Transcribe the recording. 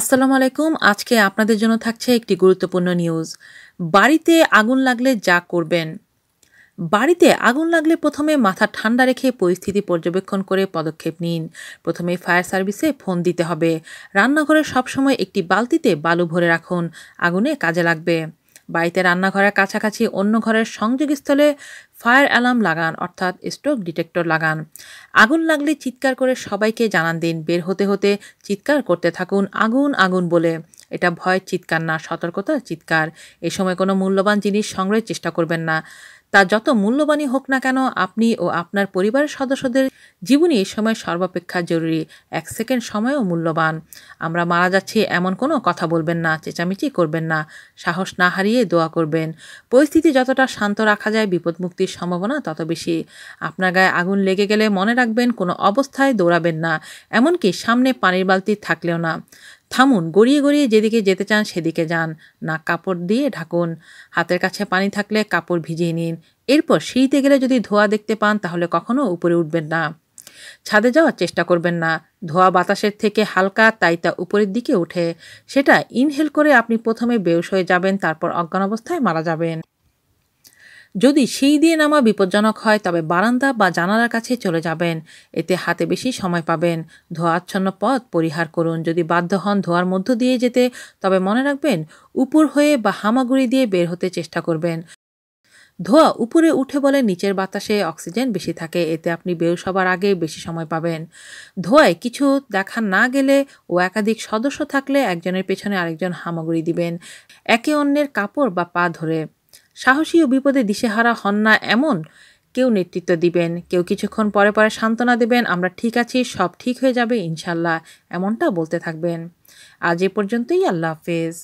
আসসালামু আলাইকুম। আজকে আপনাদের জন্য থাকছে একটি গুরুত্বপূর্ণ নিউজ। বাড়িতে আগুন লাগলে যা করবেন। বাড়িতে আগুন লাগলে প্রথমে মাথা ঠান্ডা রেখে পরিস্থিতি পর্যবেক্ষণ করে পদক্ষেপ নিন। প্রথমে ফায়ার সার্ভিসে ফোন দিতে হবে। রান্নাঘরে সবসময় একটি বালতিতে বালু ভরে রাখুন, আগুনে কাজে লাগবে। বাড়িতে রান্নাঘরের কাছাকাছি অন্য ঘরের সংযোগস্থলে ফায়ার অ্যালার্ম লাগান, অর্থাৎ স্ট্রোক ডিটেক্টর লাগান। আগুন লাগলে চিৎকার করে সবাইকে জানান দিন। বের হতে হতে চিৎকার করতে থাকুন, আগুন আগুন বলে। এটা ভয়ের চিৎকার না, সতর্কতার চিৎকার। এ সময় কোনো মূল্যবান জিনিস সংগ্রহের চেষ্টা করবেন না। তা যত মূল্যবানই হোক না কেন, আপনি ও আপনার পরিবারের সদস্যদের জীবনই এই সময় সর্বাপেক্ষা জরুরি। 1 সেকেন্ড সময়ও মূল্যবান। আমরা মারা যাচ্ছি এমন কোনো কথা বলবেন না, চেঁচামেচি করবেন না। সাহস না হারিয়ে দোয়া করবেন। পরিস্থিতি যতটা শান্ত রাখা যায়, বিপদমুক্তির সম্ভাবনা তত বেশি। আপনার গায়ে আগুন লেগে গেলে মনে রাখবেন, কোনো অবস্থায় দৌড়াবেন না, এমনকি সামনে পানির বালতি থাকলেও না। থামুন, গড়িয়ে গড়িয়ে যেদিকে যেতে চান সেদিকে যান। নাক কাপড় দিয়ে ঢাকুন। হাতের কাছে পানি থাকলে কাপড় ভিজিয়ে নিন। এরপর সিঁড়িতে গেলে যদি ধোঁয়া দেখতে পান তাহলে কখনো উপরে উঠবেন না। ছাদে যাওয়ার চেষ্টা করবেন না। ধোঁয়া বাতাসের থেকে হালকা, তাই তা উপরের দিকে উঠে। সেটা ইনহেল করে আপনি প্রথমে বেহুশ হয়ে যাবেন, তারপর অজ্ঞান অবস্থায় মারা যাবেন। যদি সিঁড়ি দিয়ে নামা বিপজ্জনক হয় তবে বারান্দা বা জানালার কাছে চলে যাবেন। এতে হাতে বেশি সময় পাবেন। ধোঁয়াচ্ছন্ন পথ পরিহার করুন। যদি বাধ্য হন ধোঁয়ার মধ্য দিয়ে যেতে, তবে মনে রাখবেন, উপর হয়ে বা হামাগুড়ি দিয়ে বের হতে চেষ্টা করবেন। ধোঁয়া উপরে উঠে বলে নিচের বাতাসে অক্সিজেন বেশি থাকে, এতে আপনি বেহুশ হবার আগে বেশি সময় পাবেন। ধোঁয়ায় কিছু দেখা না গেলে ও একাধিক সদস্য থাকলে একজনের পেছনে আরেকজন হামাগুড়ি দিবেন, একে অন্যের কাপড় বা পা ধরে। সাহসী ও বিপদে দিশেহারা হন না এমন কেউ নেতৃত্ব দিবেন। কেউ কিছুক্ষণ পরে পরে সান্ত্বনা দেবেন, আমরা ঠিক আছি, সব ঠিক হয়ে যাবে ইনশাল্লাহ, এমনটা বলতে থাকবেন। আজ এ পর্যন্তই। আল্লাহ হাফেজ।